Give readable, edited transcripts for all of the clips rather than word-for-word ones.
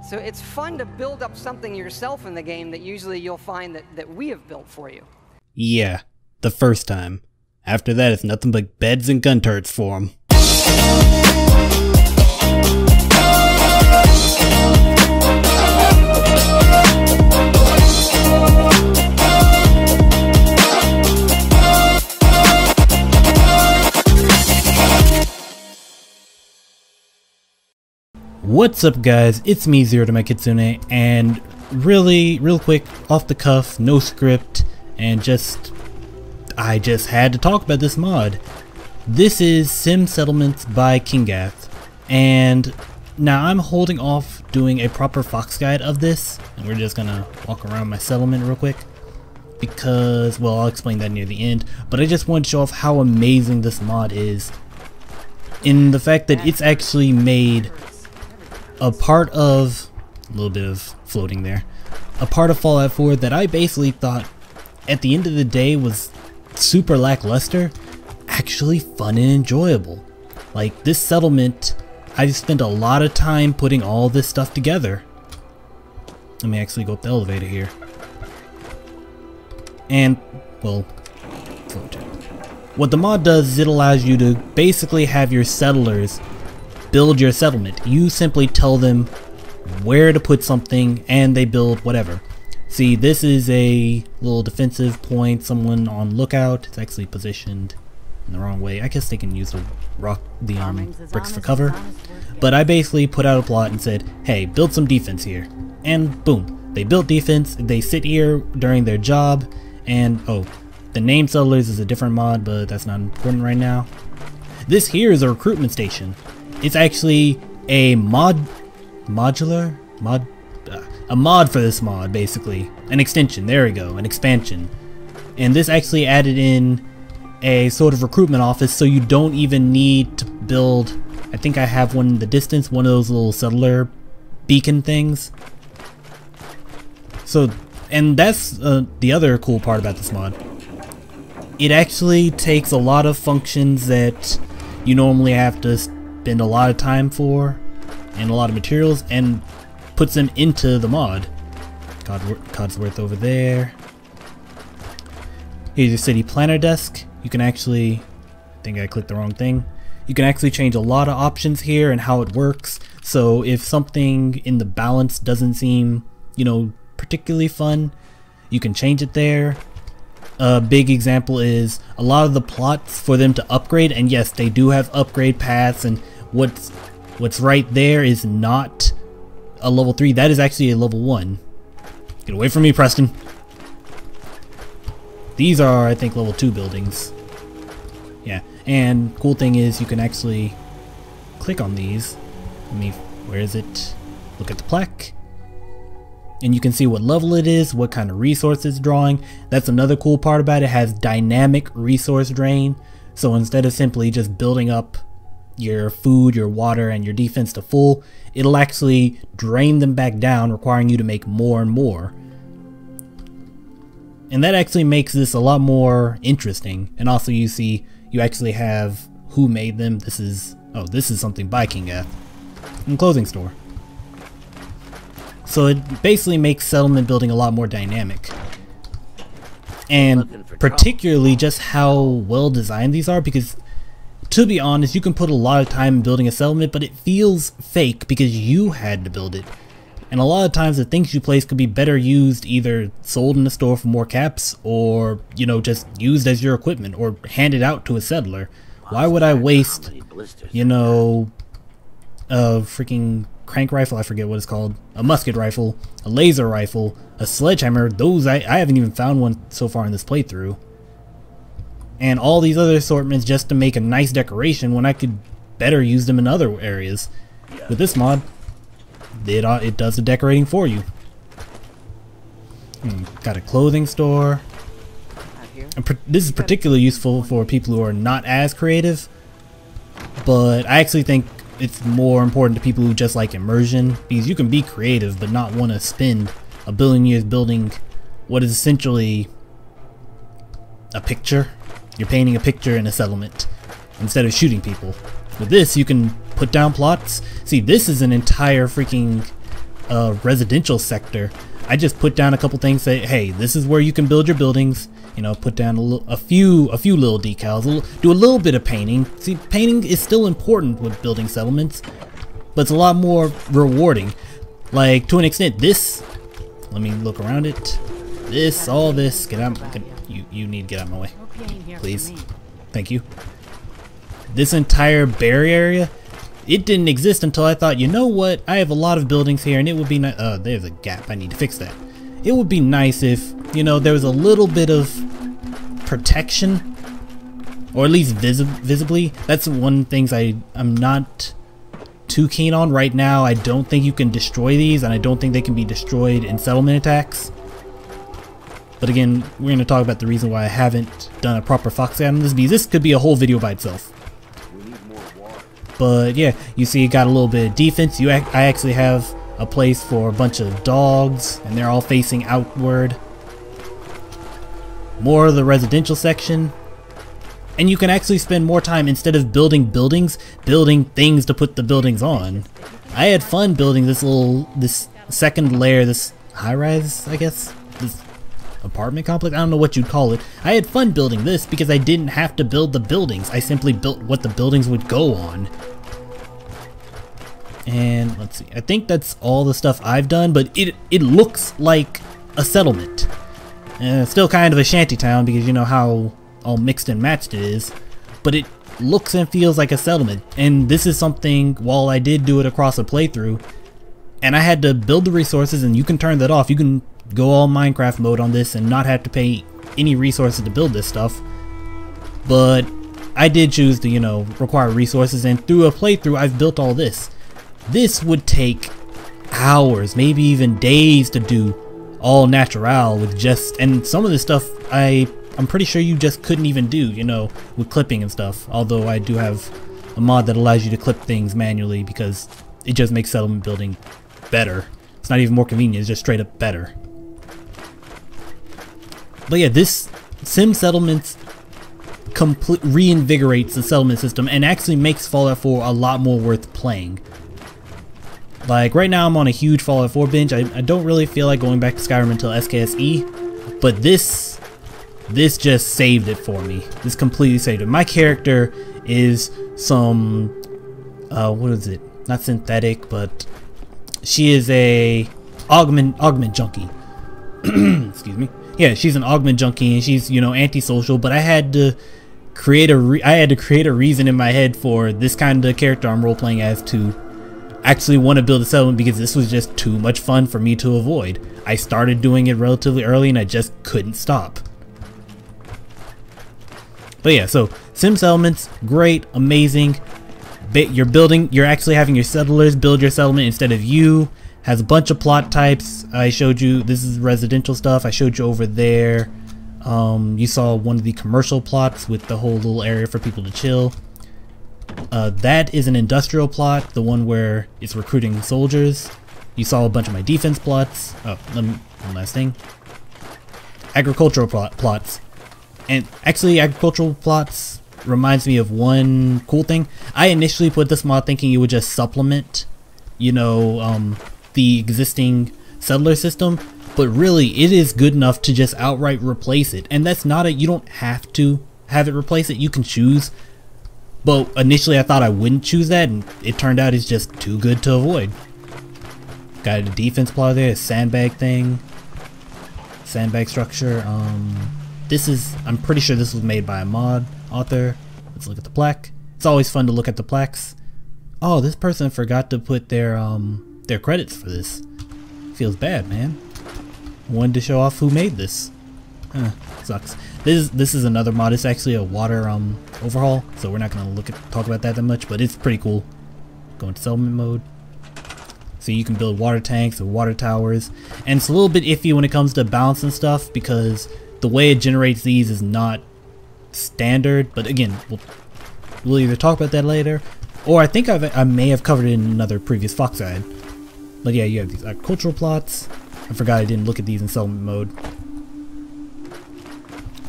So it's fun to build up something yourself in the game that usually you'll find that we have built for you. Yeah, the first time. After that, it's nothing but beds and gun turrets for 'em. What's up guys, it's me Zero to my Kitsune, and real quick, off the cuff, no script, and I just had to talk about this mod. This is Sim Settlements by Kingath, and now I'm holding off doing a proper Fox guide of this, and we're just gonna walk around my settlement real quick, because, well, I'll explain that near the end, but I just want to show off how amazing this mod is, in the fact that it's actually made a part of, a little bit of floating there, a part of Fallout 4 that I basically thought at the end of the day was super lackluster, actually fun and enjoyable. Like this settlement, I just spent a lot of time putting all this stuff together. Let me actually go up the elevator here. And, well, what the mod does is it allows you to basically have your settlers build your settlement. You simply tell them where to put something and they build whatever. See, this is a little defensive point, someone on lookout. It's actually positioned in the wrong way. I guess they can use the bricks for cover. But I basically put out a plot and said, hey, build some defense here. And boom, they built defense. They sit here during their job. And oh, the name settlers is a different mod, but that's not important right now. This here is a recruitment station. It's actually a mod for this mod, basically. An extension, there we go, an expansion. And this actually added in a sort of recruitment office, so you don't even need to build, I think I have one in the distance, one of those little settler beacon things. So, and that's the other cool part about this mod. It actually takes a lot of functions that you normally have to spend a lot of time for and a lot of materials and puts them into the mod. Codsworth over there. Here's your city planner desk. You can actually, I think I clicked the wrong thing. You can actually change a lot of options here and how it works. So if something in the balance doesn't seem, you know, particularly fun, you can change it there. A big example is a lot of the plots for them to upgrade, and yes, they do have upgrade paths, and what's right there is not a level 3, that is actually a level 1. Get away from me, Preston. These are, I think, level 2 buildings. Yeah, and cool thing is you can actually click on these. Where is it? Look at the plaque. And you can see what level it is, what kind of resource it's drawing. That's another cool part about it. It has dynamic resource drain. So instead of simply just building up your food, your water, and your defense to full, it'll actually drain them back down, requiring you to make more and more. And that actually makes this a lot more interesting. And also you see, you actually have who made them. This is something by Kingath. And clothing store. So it basically makes settlement building a lot more dynamic. And particularly just how well designed these are, because to be honest, you can put a lot of time in building a settlement, but it feels fake because you had to build it. And a lot of times the things you place could be better used, either sold in the store for more caps, or, you know, just used as your equipment, or handed out to a settler. Why would I waste, you know, a freaking crank rifle, I forget what it's called, a musket rifle, a laser rifle, a sledgehammer? Those, I haven't even found one so far in this playthrough. And all these other assortments just to make a nice decoration when I could better use them in other areas. With this mod, it does the decorating for you. Got a clothing store. This is particularly useful for people who are not as creative, but I actually think it's more important to people who just like immersion, because you can be creative but not want to spend a billion years building what is essentially a picture. You're painting a picture in a settlement instead of shooting people. With this, you can put down plots. See, this is an entire freaking residential sector, I just put down a couple things, say, hey, this is where you can build your buildings. You know, put down a few little decals, do a little bit of painting. See, painting is still important with building settlements, but it's a lot more rewarding. Like, to an extent, this, let me look around it. All this, get out, you need to get out of my way, please. Thank you. This entire barrier area, it didn't exist until I thought, you know what, I have a lot of buildings here, and it would be nice. There's a gap, I need to fix that. It would be nice if, you know, there was a little bit of protection, or at least visibly. That's one things I'm not too keen on right now. I don't think you can destroy these, and I don't think they can be destroyed in settlement attacks. But again, we're going to talk about the reason why I haven't done a proper fox guide on this, because this could be a whole video by itself. But yeah, you see it got a little bit of defense. I actually have a place for a bunch of dogs, and they're all facing outward. More of the residential section. And you can actually spend more time, instead of building buildings, building things to put the buildings on. I had fun building this second layer, this high-rise, I guess? This apartment complex? I don't know what you'd call it. I had fun building this because I didn't have to build the buildings. I simply built what the buildings would go on. And let's see, I think that's all the stuff I've done, but it looks like a settlement. Still kind of a shanty town because you know how all mixed and matched it is, but it looks and feels like a settlement. And this is something, while I did do it across a playthrough, and I had to build the resources, and you can turn that off. You can go all Minecraft mode on this and not have to pay any resources to build this stuff. But I did choose to, you know, require resources, and through a playthrough I've built all this. This would take hours, maybe even days to do all natural with just, and some of this stuff I'm pretty sure you just couldn't even do, you know, with clipping and stuff. Although I do have a mod that allows you to clip things manually because it just makes settlement building better. It's not even more convenient, it's just straight up better. But yeah, this Sim Settlements reinvigorates the settlement system and actually makes Fallout 4 a lot more worth playing. Like right now I'm on a huge Fallout 4 binge. I don't really feel like going back to Skyrim until SKSE, but this just saved it for me. This completely saved it. My character is some what is it? Not synthetic, but she is a augment junkie. Excuse me. Yeah, she's an augment junkie, and she's, you know, antisocial. But I had to create a reason in my head for this kind of character I'm role playing as to actually want to build a settlement, because this was just too much fun for me to avoid. I started doing it relatively early, and I just couldn't stop. But yeah, so Sim Settlements, great, amazing. You're actually having your settlers build your settlement instead of you. Has a bunch of plot types. I showed you, this is residential stuff. I showed you over there. You saw one of the commercial plots with the whole little area for people to chill. That is an industrial plot, the one where it's recruiting soldiers. You saw a bunch of my defense plots. Oh, one last thing. Agricultural plots. And actually, agricultural plots reminds me of one cool thing. I initially put this mod thinking it would just supplement, you know, the existing settler system, but really it is good enough to just outright replace it. And that's not you don't have to have it replace it, you can choose. But initially I thought I wouldn't choose that, and it turned out it's just too good to avoid. Got a defense plot there, a sandbag thing, sandbag structure. This is, I'm pretty sure this was made by a mod author. Let's look at the plaque. It's always fun to look at the plaques. Oh, this person forgot to put their credits for this. Feels bad, man. Wanted to show off who made this. Sucks. This is another mod. It's actually a water overhaul, so we're not gonna talk about that much, but it's pretty cool. Go into settlement mode. So you can build water tanks or water towers, and it's a little bit iffy when it comes to balance and stuff because the way it generates these is not standard. But again, we'll either talk about that later, or I think I may have covered it in another previous Fox guide. But yeah, you have these agricultural plots. I forgot I didn't look at these in settlement mode.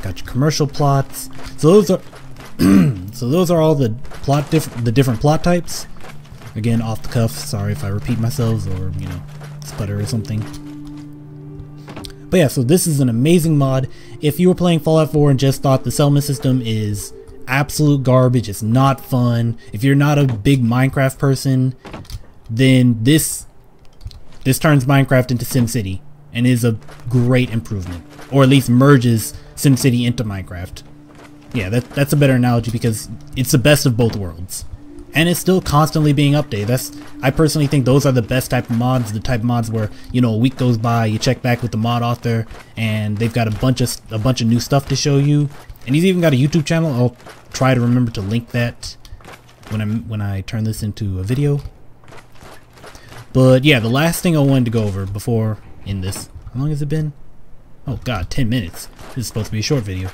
Got your commercial plots. So those are so those are all the different plot types. Again, off the cuff. Sorry if I repeat myself or, you know, sputter or something. But yeah, so this is an amazing mod. If you were playing Fallout 4 and just thought the settlement system is absolute garbage, it's not fun, if you're not a big Minecraft person, then this turns Minecraft into SimCity and is a great improvement, or at least merges SimCity into Minecraft. Yeah, that's a better analogy because it's the best of both worlds. And it's still constantly being updated. I personally think those are the best type of mods, the type of mods where, you know, a week goes by, you check back with the mod author, and they've got a bunch of new stuff to show you. And he's even got a YouTube channel. I'll try to remember to link that when I turn this into a video. But yeah, the last thing I wanted to go over before in this, how long has it been? Oh god, 10 minutes. This is supposed to be a short video.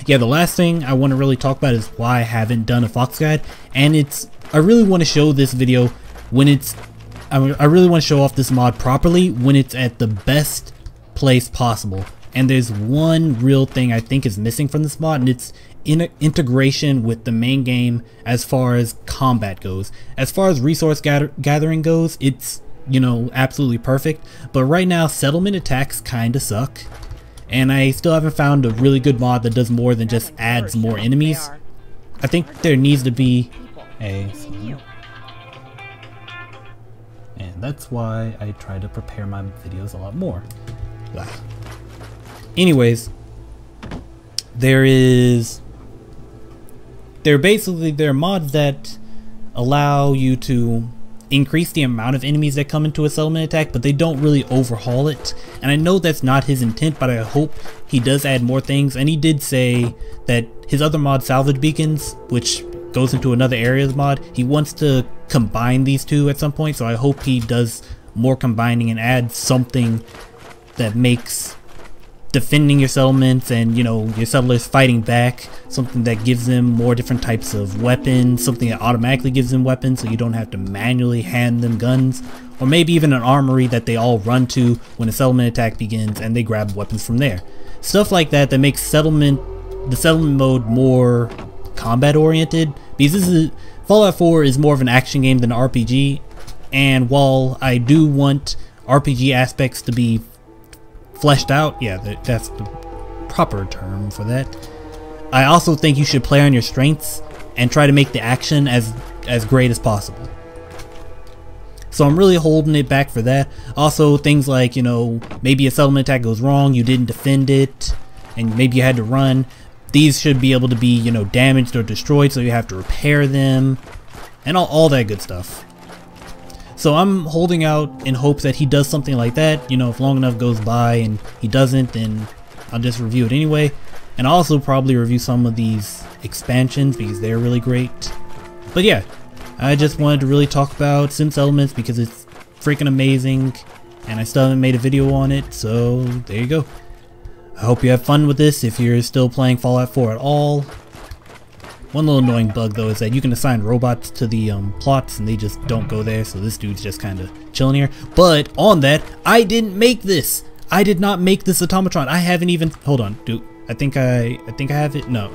Yeah, the last thing I want to really talk about is why I haven't done a Fox Guide, and I really want to show this video when I really want to show off this mod properly when it's at the best place possible. And there's one real thing I think is missing from this mod, and it's integration with the main game as far as combat goes. As far as resource gathering goes, it's, you know, absolutely perfect. But right now, settlement attacks kind of suck. And I still haven't found a really good mod that does more than just adds more enemies. I think there needs to be a... And that's why I try to prepare my videos a lot more. Anyways, there are mods that allow you to increase the amount of enemies that come into a settlement attack, but they don't really overhaul it. And I know that's not his intent, but I hope he does add more things. And he did say that his other mod, Salvage Beacons, which goes into another areas mod, he wants to combine these two at some point. So I hope he does more combining and adds something that makes defending your settlements and, you know, your settlers fighting back, something that gives them more different types of weapons, something that automatically gives them weapons so you don't have to manually hand them guns, or maybe even an armory that they all run to when a settlement attack begins and they grab weapons from there. Stuff like that makes the settlement mode more combat oriented, because Fallout 4 is more of an action game than an RPG, and while I do want RPG aspects to be fleshed out, yeah, that's the proper term for that, I also think you should play on your strengths and try to make the action as great as possible. So I'm really holding it back for that. Also, things like, you know, maybe a settlement attack goes wrong, you didn't defend it, and maybe you had to run. These should be able to be, you know, damaged or destroyed, so you have to repair them, and all that good stuff. So I'm holding out in hopes that he does something like that. You know, if long enough goes by and he doesn't, then I'll just review it anyway. And I'll also probably review some of these expansions because they're really great. But yeah, I just wanted to really talk about SimSettlements because it's freaking amazing, and I still haven't made a video on it, so there you go. I hope you have fun with this if you're still playing Fallout 4 at all. One little annoying bug though is that you can assign robots to the plots and they just don't go there, so this dude's just kind of chilling here. But on that, I didn't make this. I did not make this automatron. I haven't even, hold on, dude. I think I have it. No,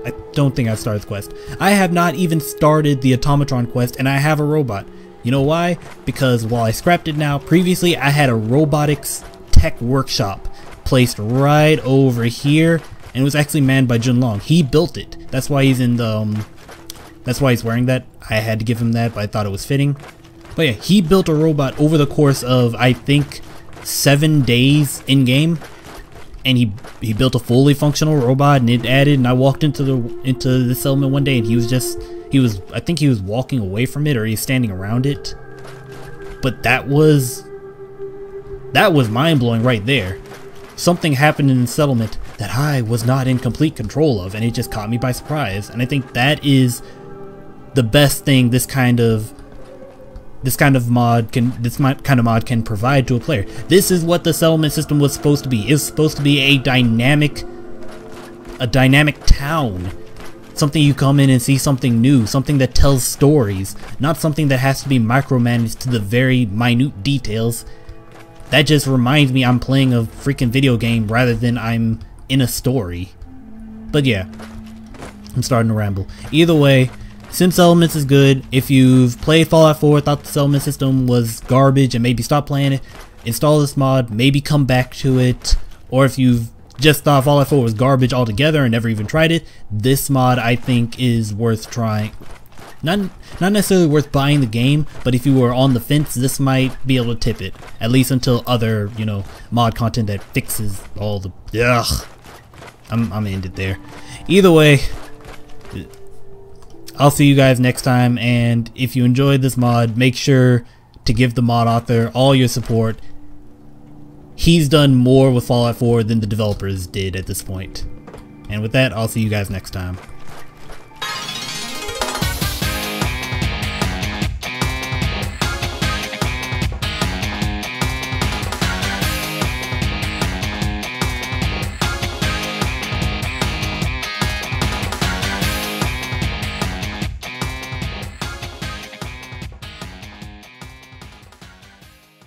I don't think I've started the quest. I have not even started the automatron quest, and I have a robot. You know why? Because while I scrapped it now, previously I had a robotics tech workshop placed right over here. And it was actually manned by Junlong. He built it. That's why he's in the that's why he's wearing that. I had to give him that, but I thought it was fitting. But yeah, he built a robot over the course of, I think, 7 days in game. And he built a fully functional robot, and it added, and I walked into the settlement one day, and I think he was walking away from it, or he's standing around it. But that was mind-blowing right there. Something happened in the settlement that I was not in complete control of, and it just caught me by surprise. And I think that is the best thing this kind of mod can provide to a player. This is what the settlement system was supposed to be. It's supposed to be a dynamic town. Something you come in and see something new, something that tells stories, not something that has to be micromanaged to the very minute details. That just reminds me I'm playing a freaking video game rather than I'm in a story. But yeah, I'm starting to ramble. Either way, SimSettlements is good. If you've played Fallout 4, thought the settlement system was garbage and maybe stopped playing it, install this mod, maybe come back to it, or if you've just thought Fallout 4 was garbage altogether and never even tried it, this mod I think is worth trying. Not necessarily worth buying the game, but if you were on the fence, this might be able to tip it. At least until other, you know, mod content that fixes all the... Ugh. I'm gonna end it there. Either way, I'll see you guys next time, and if you enjoyed this mod, make sure to give the mod author all your support. He's done more with Fallout 4 than the developers did at this point. And with that, I'll see you guys next time.